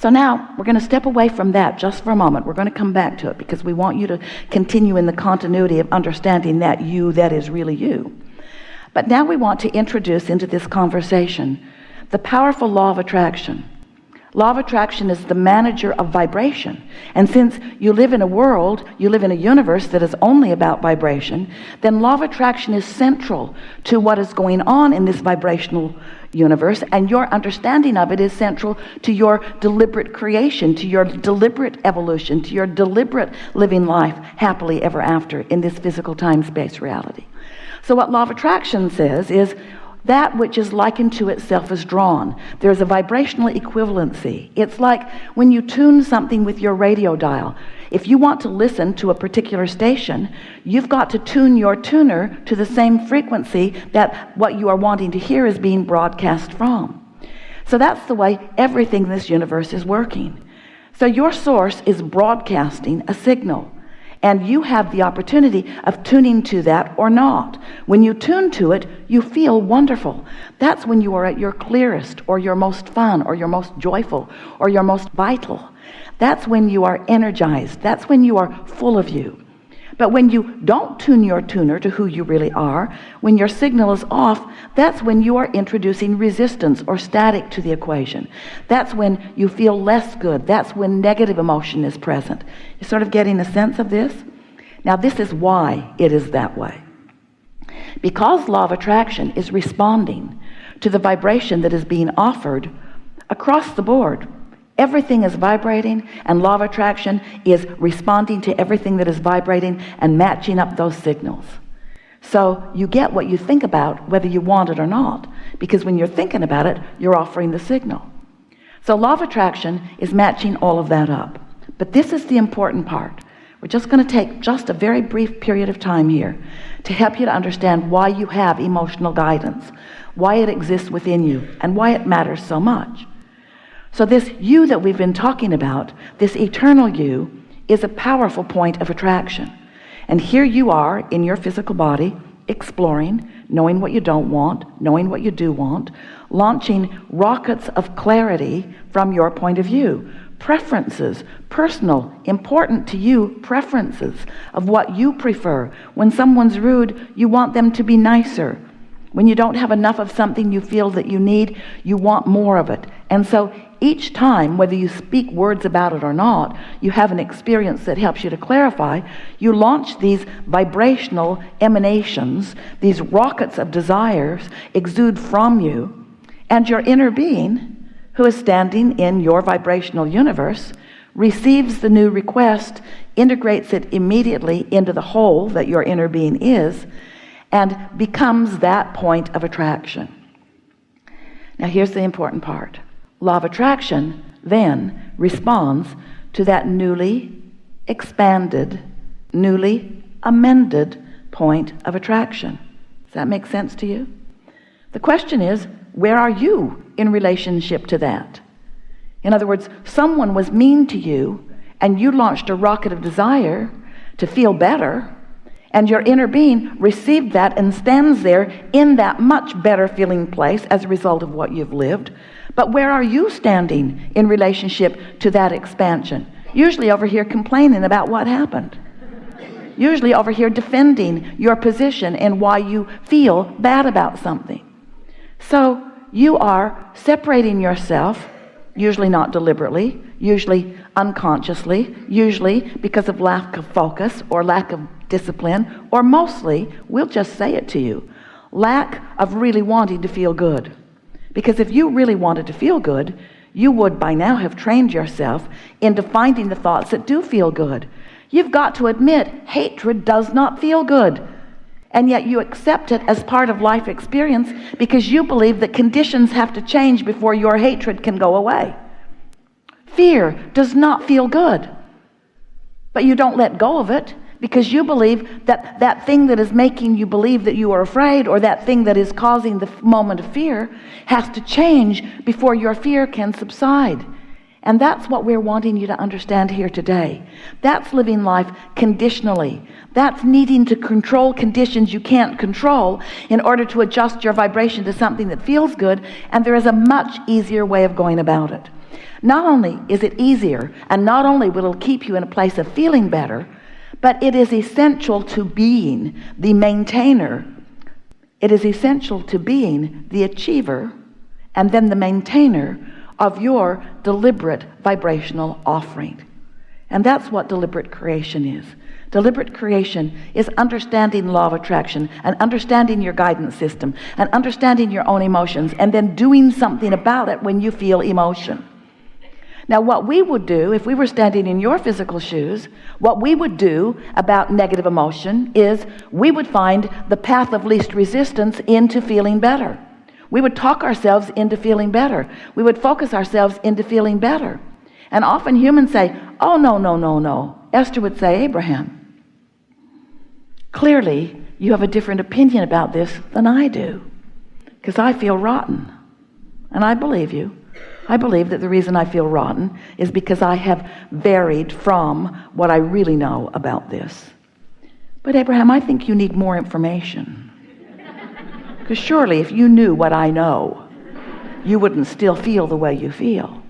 So now we're going to step away from that just for a moment. We're going to come back to it because we want you to continue in the continuity of understanding that you that is really you. But now we want to introduce into this conversation the powerful law of attraction. Law of attraction is the manager of vibration. And since you live in a world, you live in a universe that is only about vibration, then law of attraction is central to what is going on in this vibrational universe, and your understanding of it is central to your deliberate creation, to your deliberate evolution, to your deliberate living life happily ever after in this physical time-space reality. So what law of attraction says is that which is likened to itself is drawn. There's a vibrational equivalency. It's like when you tune something with your radio dial. If you want to listen to a particular station, you've got to tune your tuner to the same frequency that what you are wanting to hear is being broadcast from. So that's the way everything in this universe is working. So your source is broadcasting a signal, and you have the opportunity of tuning to that or not. When you tune to it, you feel wonderful. That's when you are at your clearest, or your most fun, or your most joyful, or your most vital. That's when you are energized. That's when you are full of you. But when you don't tune your tuner to who you really are, when your signal is off, that's when you are introducing resistance or static to the equation. That's when you feel less good. That's when negative emotion is present. You're sort of getting a sense of this? Now, this is why it is that way. Because law of attraction is responding to the vibration that is being offered across the board. Everything is vibrating, and law of attraction is responding to everything that is vibrating and matching up those signals. So you get what you think about, whether you want it or not, because when you're thinking about it, you're offering the signal. So law of attraction is matching all of that up. But this is the important part. We're just going to take just a very brief period of time here to help you to understand why you have emotional guidance, why it exists within you, and why it matters so much. So this you that we've been talking about, this eternal you, is a powerful point of attraction. And here you are in your physical body, exploring, knowing what you don't want, knowing what you do want, launching rockets of clarity from your point of view. Preferences, personal, important to you preferences of what you prefer. When someone's rude, you want them to be nicer. When you don't have enough of something you feel that you need, you want more of it. And so each time, whether you speak words about it or not, you have an experience that helps you to clarify. You launch these vibrational emanations, these rockets of desires exude from you, and your inner being, who is standing in your vibrational universe, receives the new request, integrates it immediately into the whole that your inner being is, and becomes that point of attraction. Now here's the important part. Law of attraction then responds to that newly expanded, newly amended point of attraction. Does that make sense to you? The question is, where are you in relationship to that? In other words, someone was mean to you and you launched a rocket of desire to feel better, and your inner being received that and stands there in that much better feeling place as a result of what you've lived. But where are you standing in relationship to that expansion? Usually over here complaining about what happened. Usually over here defending your position and why you feel bad about something. So you are separating yourself, usually not deliberately, usually unconsciously, usually because of lack of focus or lack of discipline, or mostly, we'll just say it to you, lack of really wanting to feel good. Because if you really wanted to feel good, you would by now have trained yourself into finding the thoughts that do feel good. You've got to admit, hatred does not feel good. And yet you accept it as part of life experience because you believe that conditions have to change before your hatred can go away. Fear does not feel good. But you don't let go of it because you believe that that thing that is making you believe that you are afraid, or that thing that is causing the moment of fear, has to change before your fear can subside. And that's what we're wanting you to understand here today. That's living life conditionally. That's needing to control conditions you can't control in order to adjust your vibration to something that feels good, and there is a much easier way of going about it. Not only is it easier, and not only will it keep you in a place of feeling better, but it is essential to being the maintainer. It is essential to being the achiever and then the maintainer of your deliberate vibrational offering. And that's what deliberate creation is. Deliberate creation is understanding the law of attraction and understanding your guidance system and understanding your own emotions and then doing something about it when you feel emotion. Now, what we would do if we were standing in your physical shoes, what we would do about negative emotion is we would find the path of least resistance into feeling better. We would talk ourselves into feeling better. We would focus ourselves into feeling better. And often humans say, oh, no, no, no, no. Esther would say, Abraham, clearly you have a different opinion about this than I do, because I feel rotten. And I believe you. I believe that the reason I feel rotten is because I have varied from what I really know about this. But Abraham, I think you need more information. Because surely if you knew what I know, you wouldn't still feel the way you feel.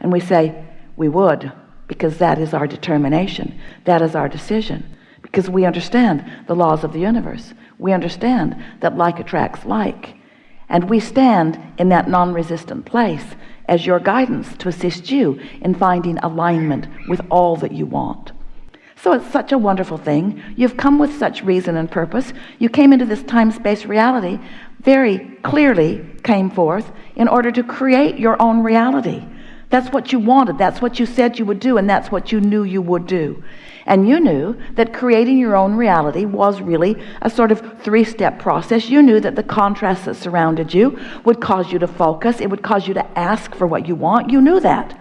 And we say, we would, because that is our determination. That is our decision. Because we understand the laws of the universe. We understand that like attracts like. And we stand in that non-resistant place as your guidance to assist you in finding alignment with all that you want. So it's such a wonderful thing. You've come with such reason and purpose. You came into this time-space reality, very clearly came forth in order to create your own reality. That's what you wanted. That's what you said you would do, and that's what you knew you would do. And you knew that creating your own reality was really a sort of three-step process. You knew that the contrasts that surrounded you would cause you to focus. It would cause you to ask for what you want. You knew that.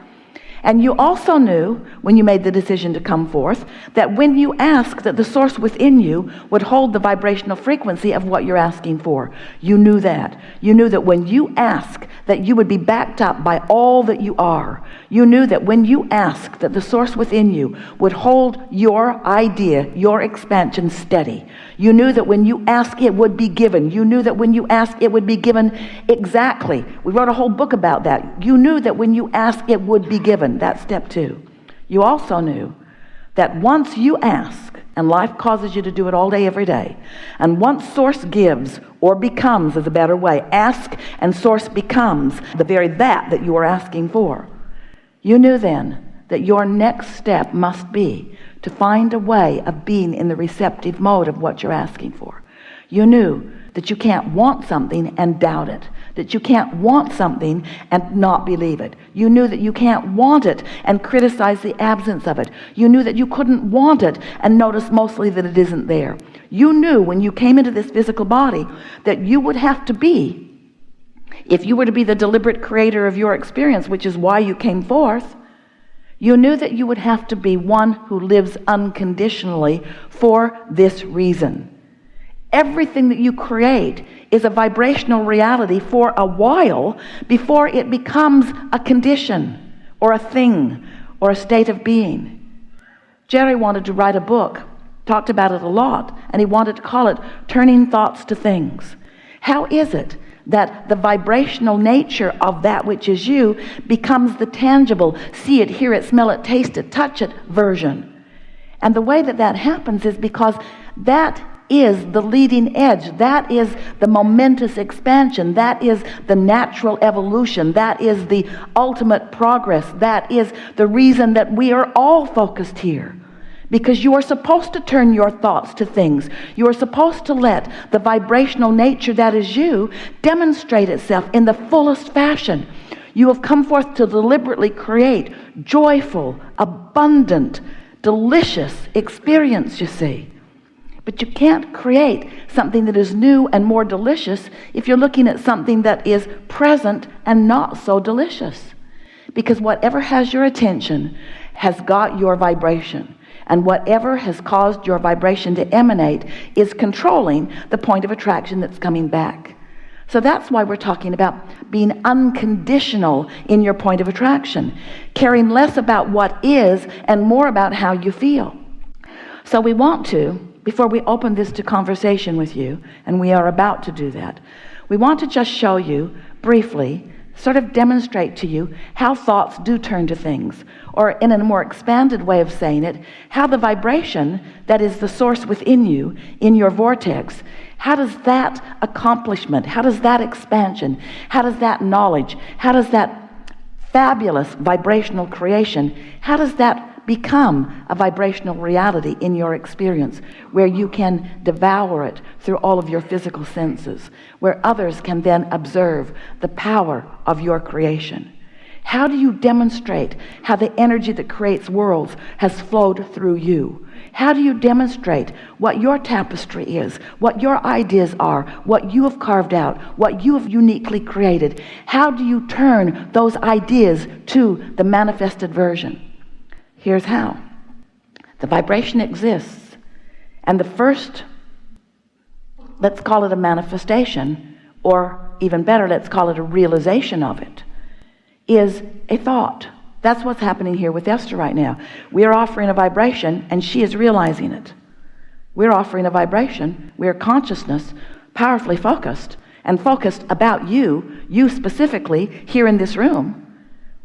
And you also knew, when you made the decision to come forth, that when you asked, that the source within you would hold the vibrational frequency of what you're asking for. You knew that. You knew that when you ask, that you would be backed up by all that you are. You knew that when you asked, that the source within you would hold your idea, your expansion steady. You knew that when you ask, it would be given. You knew that when you ask, it would be given exactly. We wrote a whole book about that. You knew that when you ask, it would be given. That's step 2. You also knew that once you ask, and life causes you to do it all day, every day, and once source gives, or becomes is a better way, ask and source becomes the very that you are asking for. You knew then that your next step must be to find a way of being in the receptive mode of what you're asking for. You knew that you can't want something and doubt it, that you can't want something and not believe it. You knew that you can't want it and criticize the absence of it. You knew that you couldn't want it and notice mostly that it isn't there. You knew when you came into this physical body that you would have to be, if you were to be the deliberate creator of your experience, which is why you came forth, you knew that you would have to be one who lives unconditionally for this reason. Everything that you create is a vibrational reality for a while before it becomes a condition or a thing or a state of being. Jerry wanted to write a book, talked about it a lot, and he wanted to call it Turning Thoughts to Things. How is it that the vibrational nature of that which is you becomes the tangible, see it, hear it, smell it, taste it, touch it version? And the way that that happens is because that is the leading edge. That is the momentous expansion. That is the natural evolution. That is the ultimate progress. That is the reason that we are all focused here. Because you are supposed to turn your thoughts to things. You are supposed to let the vibrational nature that is you demonstrate itself in the fullest fashion. You have come forth to deliberately create joyful, abundant, delicious experience, you see. But you can't create something that is new and more delicious if you're looking at something that is present and not so delicious. Because whatever has your attention has got your vibration. And whatever has caused your vibration to emanate is controlling the point of attraction that's coming back. So that's why we're talking about being unconditional in your point of attraction, caring less about what is and more about how you feel. So we want to, before we open this to conversation with you, and we are about to do that, we want to just show you briefly sort of demonstrate to you how thoughts do turn to things, or in a more expanded way of saying it, how the vibration that is the source within you, in your vortex, how does that accomplishment, how does that expansion, how does that knowledge, how does that fabulous vibrational creation, how does that become a vibrational reality in your experience, where you can devour it through all of your physical senses, where others can then observe the power of your creation? How do you demonstrate how the energy that creates worlds has flowed through you? How do you demonstrate what your tapestry is, what your ideas are, what you have carved out, what you have uniquely created? How do you turn those ideas to the manifested version? Here's how. The vibration exists, and the first, let's call it a manifestation, or even better, let's call it a realization of it, is a thought. That's what's happening here with Esther right now. We are offering a vibration, and she is realizing it. We're offering a vibration. We're consciousness, powerfully focused, and focused about you specifically here in this room.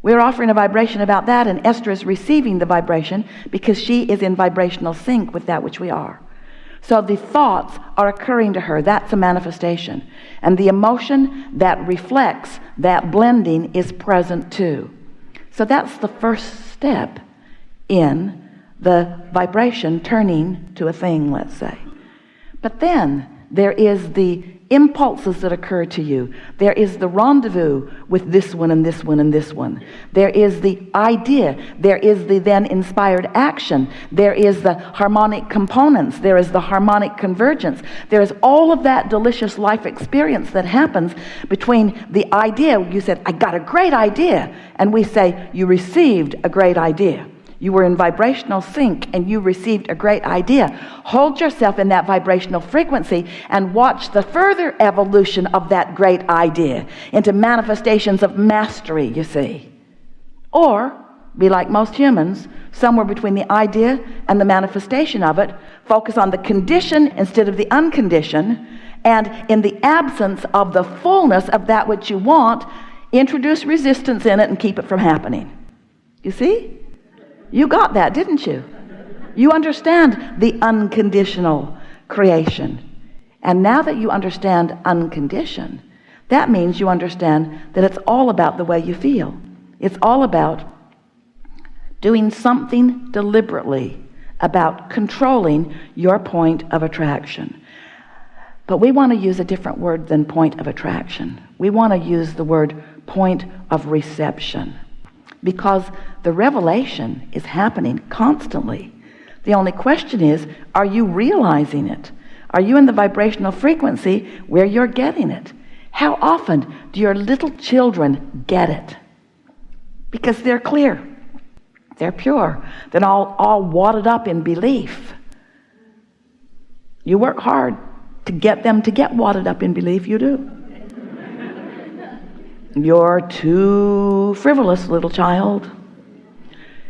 We're offering a vibration about that, and Esther is receiving the vibration because she is in vibrational sync with that which we are. So the thoughts are occurring to her. That's a manifestation. And the emotion that reflects that blending is present too. So that's the first step in the vibration turning to a thing, let's say. But then there is the impulses that occur to you. There is the rendezvous with this one and this one and this one. There is the idea. There is the then inspired action. There is the harmonic components. There is the harmonic convergence. There is all of that delicious life experience that happens between the idea. You said, I got a great idea. And we say, you received a great idea. You were in vibrational sync and you received a great idea. Hold yourself in that vibrational frequency and watch the further evolution of that great idea into manifestations of mastery, you see. Or be like most humans, somewhere between the idea and the manifestation of it, focus on the condition instead of the unconditioned, and in the absence of the fullness of that which you want, introduce resistance in it and keep it from happening. You see? You got that, didn't you? You understand the unconditional creation. And now that you understand unconditioned, that means you understand that it's all about the way you feel. It's all about doing something deliberately about controlling your point of attraction. But we want to use a different word than point of attraction. We want to use the word point of reception. Because the revelation is happening constantly. The only question is, are you realizing it? Are you in the vibrational frequency where you're getting it? How often do your little children get it? Because they're clear. They're pure. They're not all wadded up in belief. You work hard to get them to get wadded up in belief, you do. You're too frivolous, little child.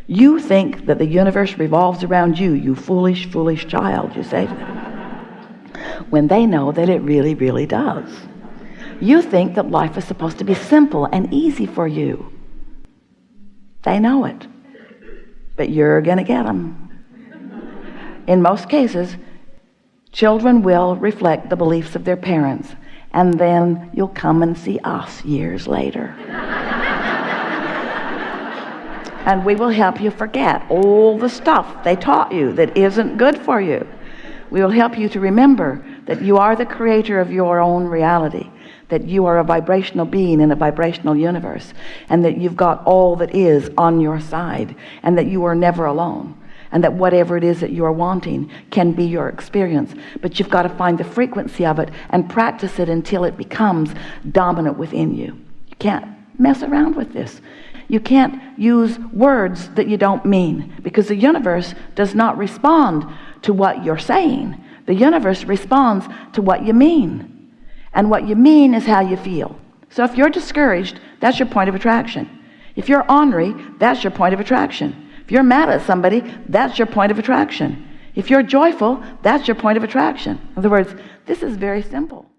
You think that the universe revolves around you, you foolish, foolish child, you say to them. When they know that it really, really does. You think that life is supposed to be simple and easy for you. They know it. But you're going to get them. In most cases, children will reflect the beliefs of their parents. And then you'll come and see us years later. And we will help you forget all the stuff they taught you that isn't good for you. We will help you to remember that you are the creator of your own reality, that you are a vibrational being in a vibrational universe, and that you've got all that is on your side, and that you are never alone. And that whatever it is that you're wanting can be your experience. But you've got to find the frequency of it and practice it until it becomes dominant within you. You can't mess around with this. You can't use words that you don't mean, because the universe does not respond to what you're saying. The universe responds to what you mean. And what you mean is how you feel. So if you're discouraged, that's your point of attraction. If you're ornery, that's your point of attraction. If you're mad at somebody, that's your point of attraction. If you're joyful, that's your point of attraction. In other words, this is very simple.